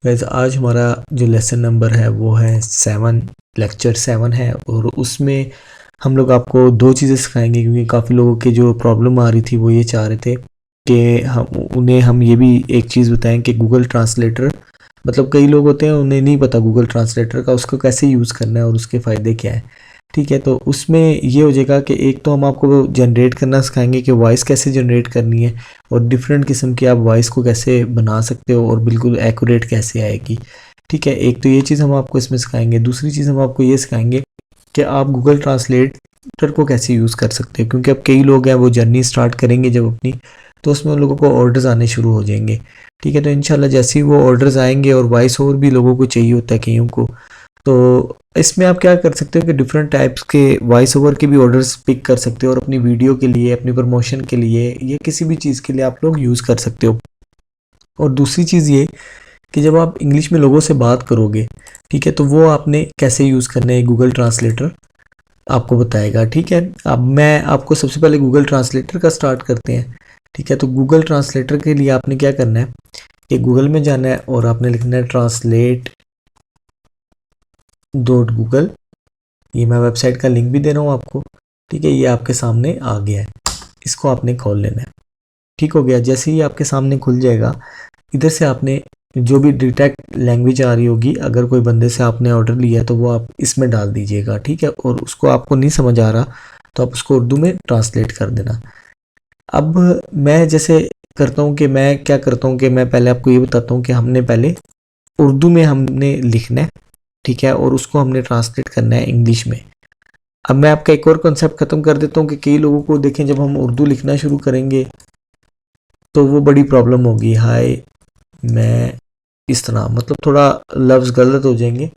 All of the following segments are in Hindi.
वैसे आज हमारा जो लेसन नंबर है वो है 7, लेक्चर 7 है, और उसमें हम लोग आपको दो चीज़ें सिखाएंगे, क्योंकि काफ़ी लोगों की जो प्रॉब्लम आ रही थी वो ये चाह रहे थे कि हम ये भी एक चीज़ बताएं कि गूगल ट्रांसलेटर, मतलब कई लोग होते हैं उन्हें नहीं पता गूगल ट्रांसलेटर का उसको कैसे यूज़ करना है और उसके फ़ायदे क्या है। ठीक है, तो उसमें ये हो जाएगा कि एक तो हम आपको जनरेट करना सिखाएंगे कि वॉइस कैसे जनरेट करनी है, और डिफरेंट किस्म की आप वॉइस को कैसे बना सकते हो और बिल्कुल एक्यूरेट कैसे आएगी। ठीक है, एक तो ये चीज़ हम आपको इसमें सिखाएंगे। दूसरी चीज़ हम आपको ये सिखाएंगे कि आप गूगल ट्रांसलेटर को कैसे यूज़ कर सकते हो, क्योंकि अब कई लोग हैं वो जर्नी स्टार्ट करेंगे जब अपनी, तो उसमें उन लोगों को ऑर्डर्स आने शुरू हो जाएंगे। ठीक है, तो इंशाल्लाह जैसे ही वो ऑर्डर्स आएंगे, और वॉइस ओवर भी लोगों को चाहिए होता है कईयों को, तो इसमें आप क्या कर सकते हो कि डिफरेंट टाइप्स के वॉइस ओवर के भी ऑर्डर्स पिक कर सकते हो, और अपनी वीडियो के लिए, अपनी प्रमोशन के लिए, या किसी भी चीज़ के लिए आप लोग यूज़ कर सकते हो। और दूसरी चीज़ ये कि जब आप इंग्लिश में लोगों से बात करोगे, ठीक है, तो वो आपने कैसे यूज़ करना है गूगल ट्रांसलेटर आपको बताएगा। ठीक है, अब मैं आपको सबसे पहले गूगल ट्रांसलेटर का स्टार्ट करते हैं। ठीक है, तो गूगल ट्रांसलेटर के लिए आपने क्या करना है कि गूगल में जाना है और आपने लिखना है translate.google। ये मैं वेबसाइट का लिंक भी दे रहा हूँ आपको। ठीक है, ये आपके सामने आ गया है, इसको आपने खोल लेना है। ठीक हो गया, जैसे ही आपके सामने खुल जाएगा, इधर से आपने जो भी डिटेक्ट लैंग्वेज आ रही होगी, अगर कोई बंदे से आपने ऑर्डर लिया है तो वो आप इसमें डाल दीजिएगा। ठीक है, और उसको आपको नहीं समझ आ रहा तो आप उसको उर्दू में ट्रांसलेट कर देना। अब मैं जैसे करता हूँ कि मैं क्या करता हूँ कि मैं पहले आपको ये बताता हूँ कि हमने पहले उर्दू में हमने लिखना है। ठीक है, और उसको हमने ट्रांसलेट करना है इंग्लिश में। अब मैं आपका एक और कॉन्सेप्ट खत्म कर देता हूँ कि कई लोगों को देखें, जब हम उर्दू लिखना शुरू करेंगे तो वो बड़ी प्रॉब्लम होगी। हाय, मैं, इस तरह, मतलब थोड़ा लफ्ज़ गलत हो जाएंगे।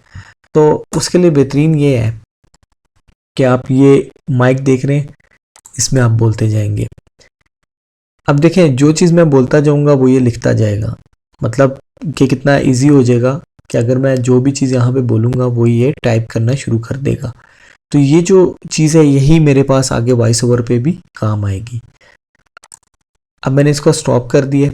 तो उसके लिए बेहतरीन ये है कि आप ये माइक देख रहे हैं, इसमें आप बोलते जाएंगे। अब देखें, जो चीज़ मैं बोलता जाऊंगा वो ये लिखता जाएगा, मतलब कि कितना इजी हो जाएगा कि अगर मैं जो भी चीज़ यहाँ पे बोलूँगा वो ये टाइप करना शुरू कर देगा। तो ये जो चीज़ है यही मेरे पास आगे वॉइस ओवर पे भी काम आएगी। अब मैंने इसको स्टॉप कर दिया।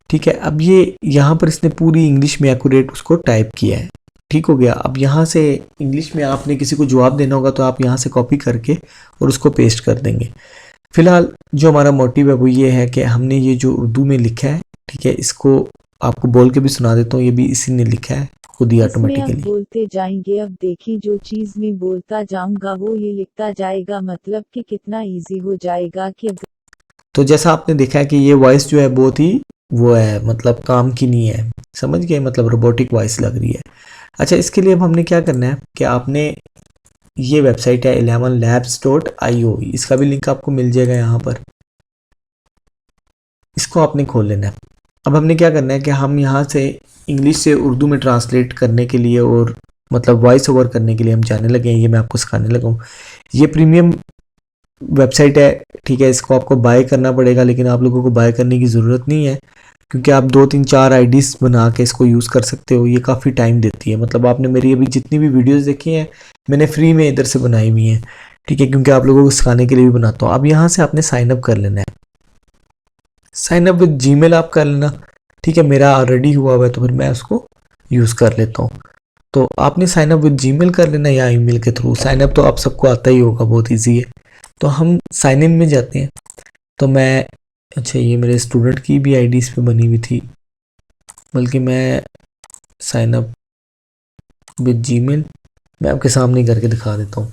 ठीक है, अब ये यहाँ पर इसने पूरी इंग्लिश में एक्यूरेट उसको टाइप किया है। ठीक हो गया। अब यहाँ से इंग्लिश में आपने किसी को जवाब देना होगा तो आप यहाँ से कॉपी करके और उसको पेस्ट कर देंगे। फिलहाल जो हमारा मोटिव है वो ये है कि हमने ये जो उर्दू में लिखा है, ठीक है, इसको आपको बोल के भी सुना देता हूँ, ये भी इसी ने लिखा है खुद ही इसमें अब ऑटोमेटिकली। बोलते जाएंगे। अब देखिए, जो चीज में बोलता जाऊंगा वो ये लिखता जाएगा, मतलब कि कितना इजी हो जाएगा कि तो जैसा आपने देखा है कि ये वॉइस जो है बहुत ही वो है, मतलब काम की नहीं है, समझ गए, मतलब रोबोटिक वॉइस लग रही है। अच्छा, इसके लिए अब हमने क्या करना है कि आपने, ये वेबसाइट है 11labs.io, इसका भी लिंक आपको मिल जाएगा यहाँ पर, इसको आपने खोल लेना है। अब हमने क्या करना है कि हम यहाँ से इंग्लिश से उर्दू में ट्रांसलेट करने के लिए, और मतलब वॉइस ओवर करने के लिए हम जाने लगे हैं। ये मैं आपको सिखाने लगा हूँ। ये प्रीमियम वेबसाइट है। ठीक है, इसको आपको बाय करना पड़ेगा, लेकिन आप लोगों को बाय करने की ज़रूरत नहीं है, क्योंकि आप 2 3 4 आईडीज़ बना के इसको यूज़ कर सकते हो। ये काफ़ी टाइम देती है, मतलब आपने मेरी अभी जितनी भी वीडियोस देखी हैं मैंने फ्री में इधर से बनाई हुई हैं। ठीक है, क्योंकि आप लोगों को सिखाने के लिए भी बनाता हूँ। अब यहाँ से आपने साइन अप कर लेना है। साइन अप विद जीमेल आप कर लेना। ठीक है, मेरा ऑलरेडी हुआ हुआ है तो फिर मैं उसको यूज़ कर लेता हूँ। तो आपने साइन अप विद जीमेल कर लेना या ईमेल के थ्रू। साइन अप तो आप सबको आता ही होगा, बहुत ईजी है। तो हम साइन इन में जाते हैं। तो मैं, अच्छा, ये मेरे स्टूडेंट की भी आईडी इस पे बनी हुई थी, बल्कि मैं साइन अप विद जीमेल मैं आपके सामने करके दिखा देता हूँ।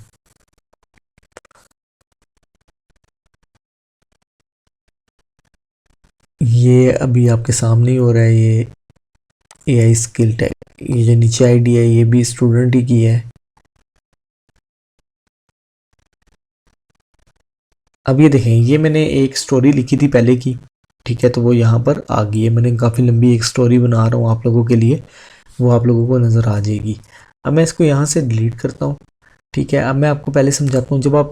ये अभी आपके सामने ही हो रहा है। ये एआई स्किल टैग, ये जो नीचे आईडी है ये भी स्टूडेंट ही की है। अब ये देखें, ये मैंने एक स्टोरी लिखी थी पहले की। ठीक है, तो वो यहाँ पर आ गई है। मैंने काफ़ी लंबी एक स्टोरी बना रहा हूँ आप लोगों के लिए, वो आप लोगों को नज़र आ जाएगी। अब मैं इसको यहाँ से डिलीट करता हूँ। ठीक है, अब मैं आपको पहले समझाता हूँ। जब आप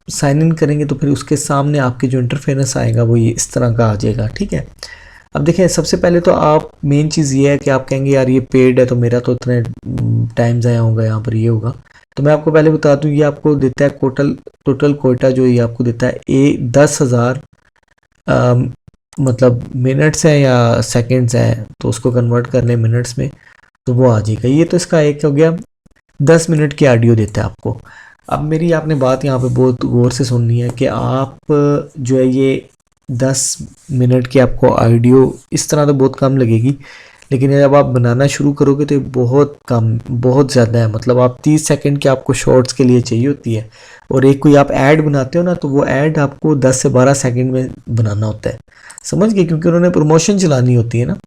साइन इन करेंगे तो फिर उसके सामने आपके जो इंटरफेरेंस आएगा वो ये इस तरह का आ जाएगा। ठीक है, अब देखिए, सबसे पहले तो आप, मेन चीज़ ये है कि आप कहेंगे यार ये पेड है तो मेरा तो इतने टाइम ज़ाया होगा, यहाँ पर ये होगा। तो मैं आपको पहले बता दूँ, ये आपको देता है टोटल कोटा जो ये आपको देता है 10,000 मतलब मिनट्स है या सेकंड्स है, तो उसको कन्वर्ट कर लें मिनट्स में तो वो आ जाएगा। ये तो इसका एक हो गया, 10 मिनट की ऑडियो देता है आपको। अब मेरी आपने बात यहाँ पे बहुत गौर से सुननी है कि आप जो है ये 10 मिनट की आपको ऑडियो इस तरह तो बहुत कम लगेगी, लेकिन जब आप बनाना शुरू करोगे तो ये बहुत कम, बहुत ज़्यादा है। मतलब आप 30 सेकंड की आपको शॉर्ट्स के लिए चाहिए होती है, और एक कोई आप ऐड बनाते हो ना तो वो ऐड आपको 10 से 12 सेकंड में बनाना होता है, समझ गए, क्योंकि उन्होंने प्रमोशन चलानी होती है ना।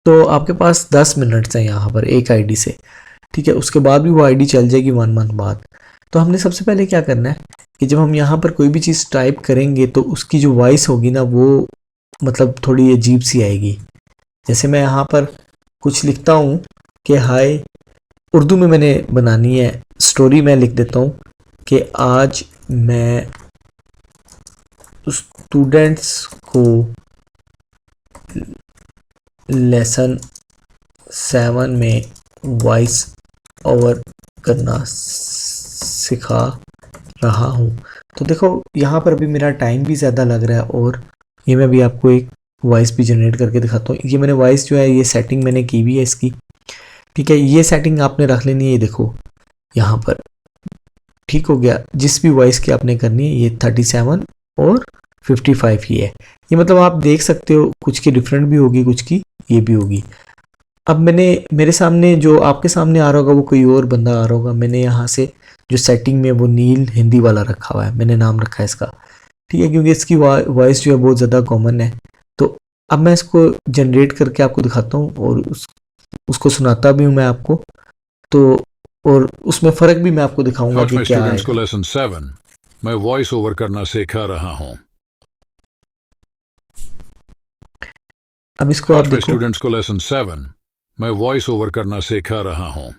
तो आपके पास 10 मिनट्स हैं यहाँ पर एक आईडी से, ठीक है। उसके बाद भी वो आईडी चल जाएगी 1 मंथ बाद। तो हमने सबसे पहले क्या करना है कि जब हम यहाँ पर कोई भी चीज़ टाइप करेंगे तो उसकी जो वॉइस होगी ना वो मतलब थोड़ी अजीब सी आएगी। जैसे मैं यहाँ पर कुछ लिखता हूँ कि हाय, उर्दू में मैंने बनानी है स्टोरी, मैं लिख देता हूँ कि आज मैं स्टूडेंट्स को लेसन 7 में वॉइस ओवर करना सिखा रहा हूँ। तो देखो यहाँ पर अभी मेरा टाइम भी ज़्यादा लग रहा है, और ये मैं भी आपको एक वॉइस भी जनरेट करके दिखाता हूँ। ये मैंने वॉइस जो है ये सेटिंग मैंने की हुई है इसकी, ठीक है। ये सेटिंग आपने रख लेनी है, ये देखो यहाँ पर, ठीक हो गया। जिस भी वॉइस की आपने करनी है, ये 37 और 55 ही है। ये मतलब आप देख सकते हो कुछ की डिफरेंट भी होगी, कुछ की ये भी होगी। अब मैंने मेरे सामने जो आपके सामने आ रहा होगा वो कोई और बंदा आ रहा होगा। मैंने यहाँ से जो सेटिंग में वो नील हिंदी वाला रखा हुआ है, मैंने नाम रखा है इसका, ठीक है, क्योंकि इसकी वॉइस जो है बहुत ज़्यादा कॉमन है। तो अब मैं इसको जनरेट करके आपको दिखाता हूँ और उसको सुनाता भी हूँ मैं आपको, तो और उसमें फ़र्क भी मैं आपको दिखाऊंगा आज कि मैं क्या स्टूडेंट्स को है। लेसन 7 मैं वॉइस ओवर करना सिखा रहा हूँ। अब इसको आप आज मैं देखो, स्टूडेंट्स को लेसन 7 मैं वॉइस ओवर करना सिखा रहा हूँ।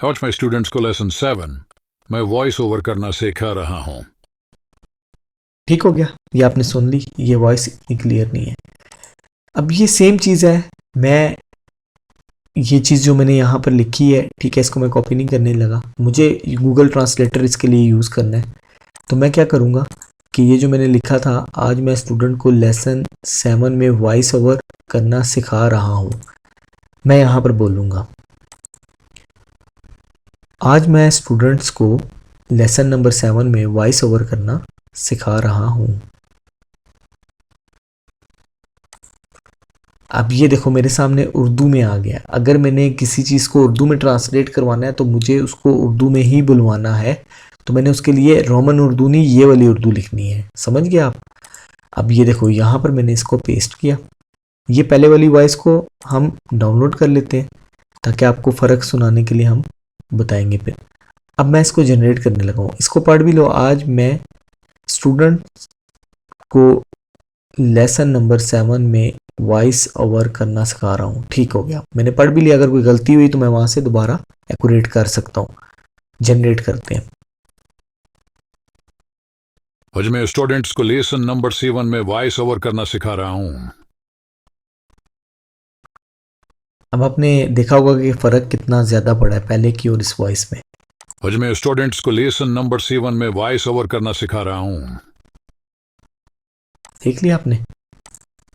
आज मैं स्टूडेंट्स को लेसन 7 मैं वॉइस ओवर करना सिखा रहा हूँ। ठीक हो गया। ये आपने सुन ली, ये वॉइस इतनी क्लियर नहीं है। अब ये सेम चीज़ है, मैं ये चीज़ जो मैंने यहाँ पर लिखी है, ठीक है, इसको मैं कॉपी नहीं करने लगा, मुझे गूगल ट्रांसलेटर इसके लिए यूज़ करना है। तो मैं क्या करूँगा कि ये जो मैंने लिखा था, आज मैं स्टूडेंट को लेसन 7 में वॉइस ओवर करना सिखा रहा हूँ, मैं यहाँ पर बोलूँगा आज मैं स्टूडेंट्स को लेसन नंबर 7 में वॉइस ओवर करना सिखा रहा हूँ। अब ये देखो मेरे सामने उर्दू में आ गया। अगर मैंने किसी चीज़ को उर्दू में ट्रांसलेट करवाना है तो मुझे उसको उर्दू में ही बुलवाना है, तो मैंने उसके लिए रोमन उर्दू नहीं, ये वाली उर्दू लिखनी है, समझ गए आप। अब ये देखो यहाँ पर मैंने इसको पेस्ट किया। ये पहले वाली वॉइस को हम डाउनलोड कर लेते हैं ताकि आपको फ़र्क सुनाने के लिए हम बताएंगे फिर। अब मैं इसको जनरेट करने लगा हूँ, इसको पढ़ भी लो। आज मैं स्टूडेंट को लेसन नंबर 7 में वॉइस ओवर करना सिखा रहा हूँ। ठीक हो गया, मैंने पढ़ भी लिया। अगर कोई गलती हुई तो मैं वहाँ से दोबारा एक्यूरेट कर सकता हूँ। जनरेट करते हैं। आज मैं स्टूडेंट्स को लेसन नंबर 7 में वॉइस ओवर करना सिखा रहा हूँ। अब आपने देखा होगा कि फ़र्क कितना ज़्यादा पड़ा है पहले की और इस वॉइस में। आज मैं स्टूडेंट्स को लेसन नंबर 7 में वॉइस ओवर करना सिखा रहा हूँ। देख लिया आपने,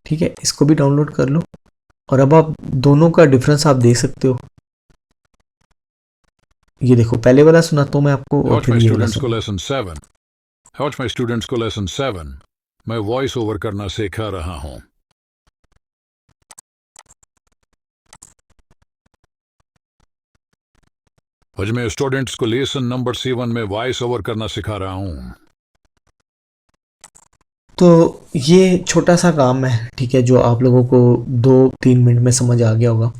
ठीक है। इसको भी डाउनलोड कर लो और अब आप दोनों का डिफरेंस आप देख सकते हो। ये देखो पहले वाला सुनाता हूँ मैं आपको और आज फिर मैं ये वाला स्टूडेंट्स को सुनो। लेसन 7 आज मैं स्टूडेंट्स को लेसन 7 मैं वॉइस ओवर करना सिखा रहा हूँ। आज मैं स्टूडेंट्स को लेसन नंबर 7 में वॉइस ओवर करना सिखा रहा हूँ। तो ये छोटा सा काम है, ठीक है, जो आप लोगों को 2-3 मिनट में समझ आ गया होगा।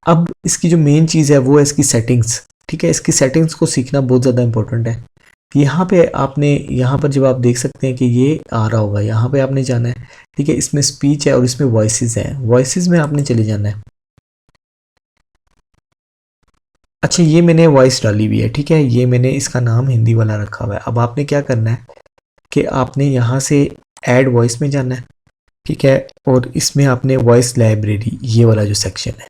अब इसकी जो मेन चीज़ है वो है इसकी सेटिंग्स, ठीक है। इसकी सेटिंग्स को सीखना बहुत ज़्यादा इंपॉर्टेंट है। यहाँ पे आपने, यहाँ पर जब आप देख सकते हैं कि ये आ रहा होगा, यहाँ पे आपने जाना है, ठीक है। इसमें स्पीच है और इसमें वॉइसेस हैं, वॉइसेस में आपने चले जाना है। अच्छा, ये मैंने वॉइस डाली हुई है, ठीक है, ये मैंने इसका नाम हिंदी वाला रखा हुआ है। अब आपने क्या करना है कि आपने यहाँ से ऐड वॉइस में जाना है, ठीक है, और इसमें आपने वॉइस लाइब्रेरी, ये वाला जो सेक्शन है,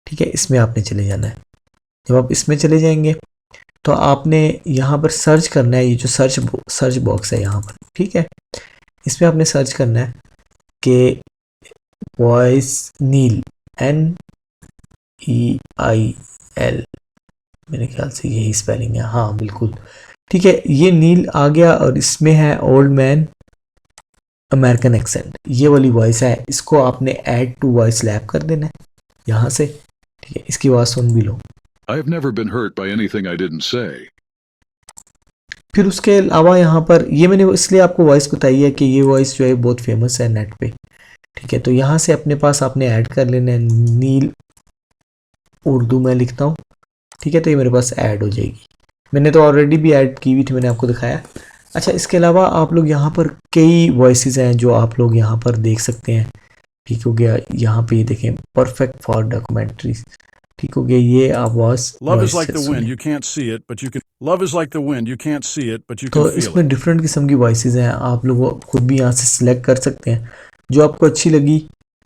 ठीक है, इसमें आपने चले जाना है। जब आप इसमें चले जाएंगे तो आपने यहाँ पर सर्च करना है, ये जो सर्च बॉक्स है यहाँ पर, ठीक है, इसमें आपने सर्च करना है कि वॉइस नील, NEIL, मेरे ख्याल से यही स्पेलिंग है, हाँ बिल्कुल ठीक है। ये नील आ गया और इसमें है ओल्ड मैन अमेरिकन एक्सेंट, ये वाली वॉइस है। इसको आपने ऐड टू वॉइस लैब कर देना है यहाँ से, ठीक है। इसकी आवाज़ सुन भी लो। I've never been hurt by anything I didn't say. फिर उसके अलावा यहाँ पर ये मैंने इसलिए आपको वॉइस बताई है कि ये वॉइस जो है बहुत फेमस है नेट पे, ठीक है। तो यहाँ से अपने पास आपने ऐड कर लेना है नील, उर्दू में लिखता हूँ, ठीक है। तो ये मेरे पास ऐड हो जाएगी, मैंने तो ऑलरेडी भी ऐड की हुई थी, मैंने आपको दिखाया। अच्छा, इसके अलावा आप लोग यहाँ पर कई वॉइसेस हैं जो आप लोग यहाँ पर देख सकते हैं, ठीक हो गया। यहाँ पे ये देखें, परफेक्ट फॉर डॉक्यूमेंट्रीज, ठीक हो गया। ये आवाज़ Love is like the wind, you can't see it, but you can. Love is like the wind, you can't see it, but you तो can feel इसमें it. डिफरेंट किस्म की वॉइसेस हैं, आप लोग खुद भी यहाँ से सिलेक्ट कर सकते हैं। जो आपको अच्छी लगी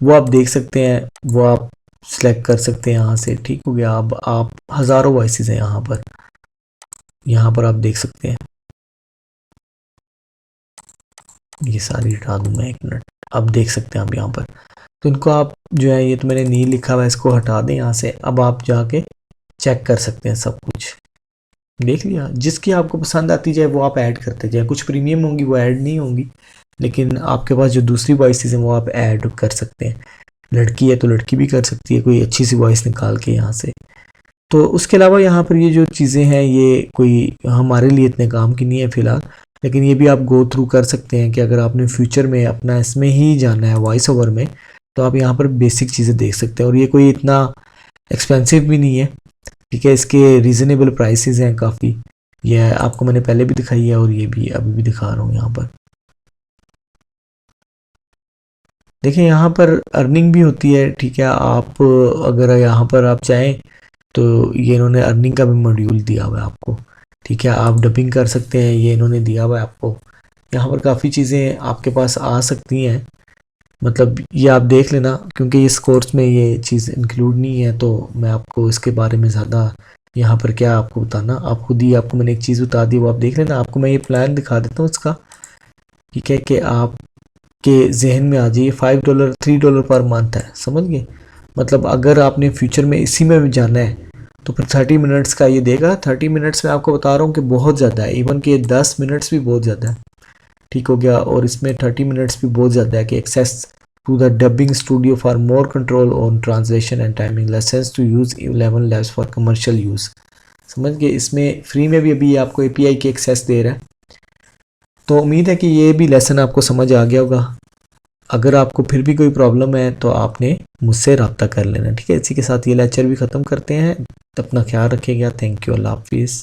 वो आप देख सकते हैं, वो आप सिलेक्ट कर सकते हैं यहाँ से, ठीक हो गया। अब आप हज़ारों वॉइसेस हैं यहाँ पर आप देख सकते हैं। ये सारी हटा दूँ मैं, 1 मिनट। अब देख सकते हैं आप यहाँ पर, तो इनको आप जो है, ये तो मैंने नील लिखा हुआ है, इसको हटा दें यहाँ से। अब आप जाके चेक कर सकते हैं, सब कुछ देख लिया। जिसकी आपको पसंद आती जाए वो आप ऐड करते जाए। कुछ प्रीमियम होंगी वो ऐड नहीं होंगी, लेकिन आपके पास जो दूसरी वॉइसेस हैं वो आप ऐड कर सकते हैं। लड़की है तो लड़की भी कर सकती है, कोई अच्छी सी वॉइस निकाल के यहाँ से। तो उसके अलावा यहाँ पर ये जो चीज़ें हैं ये कोई हमारे लिए इतने काम की नहीं है फ़िलहाल, लेकिन ये भी आप गो थ्रू कर सकते हैं कि अगर आपने फ्यूचर में अपना इसमें ही जाना है वॉइस ओवर में, तो आप यहाँ पर बेसिक चीज़ें देख सकते हैं। और ये कोई इतना एक्सपेंसिव भी नहीं है, ठीक है। इसके रीज़नेबल प्राइसेस हैं काफ़ी, ये आपको मैंने पहले भी दिखाई है और ये भी अभी भी दिखा रहा हूँ यहाँ पर। देखिए यहाँ पर अर्निंग भी होती है, ठीक है। आप अगर यहाँ पर आप चाहें तो ये इन्होंने अर्निंग का भी मॉड्यूल दिया हुआ है आपको, ठीक है। आप डबिंग कर सकते हैं, ये इन्होंने दिया हुआ है आपको। यहाँ पर काफ़ी चीज़ें आपके पास आ सकती हैं, मतलब ये आप देख लेना, क्योंकि इस कोर्स में ये चीज़ इंक्लूड नहीं है, तो मैं आपको इसके बारे में ज़्यादा यहाँ पर क्या आपको बताना, आप खुद ही, आपको मैंने एक चीज़ बता दी, वो आप देख लेना। आपको मैं ये प्लान दिखा देता हूँ इसका, ठीक है, कि आपके जहन में आ जाइए। $5 $3 पर मंथ है, समझ गए। मतलब अगर आपने फ्यूचर में इसी में भी जाना है तो फिर 30 मिनट्स का ये देगा। 30 मिनट्स में आपको बता रहा हूँ कि बहुत ज़्यादा है, इवन कि 10 मिनट्स भी बहुत ज़्यादा है, ठीक हो गया। और इसमें 30 मिनट्स भी बहुत ज़्यादा है कि access to the dubbing studio for more control on translation and timing, lessons to use 11 labs for commercial use, समझ गए। इसमें फ्री में भी अभी आपको API की एक्सेस दे रहा है। तो उम्मीद है कि ये भी लेसन आपको समझ आ गया होगा। अगर आपको फिर भी कोई प्रॉब्लम है तो आपने मुझसे रब्ता कर लेना, ठीक है। इसी के साथ ये लेक्चर भी ख़त्म करते हैं। अपना ख्याल रखिएगा। थैंक यू, अल्लाह हाफिज़।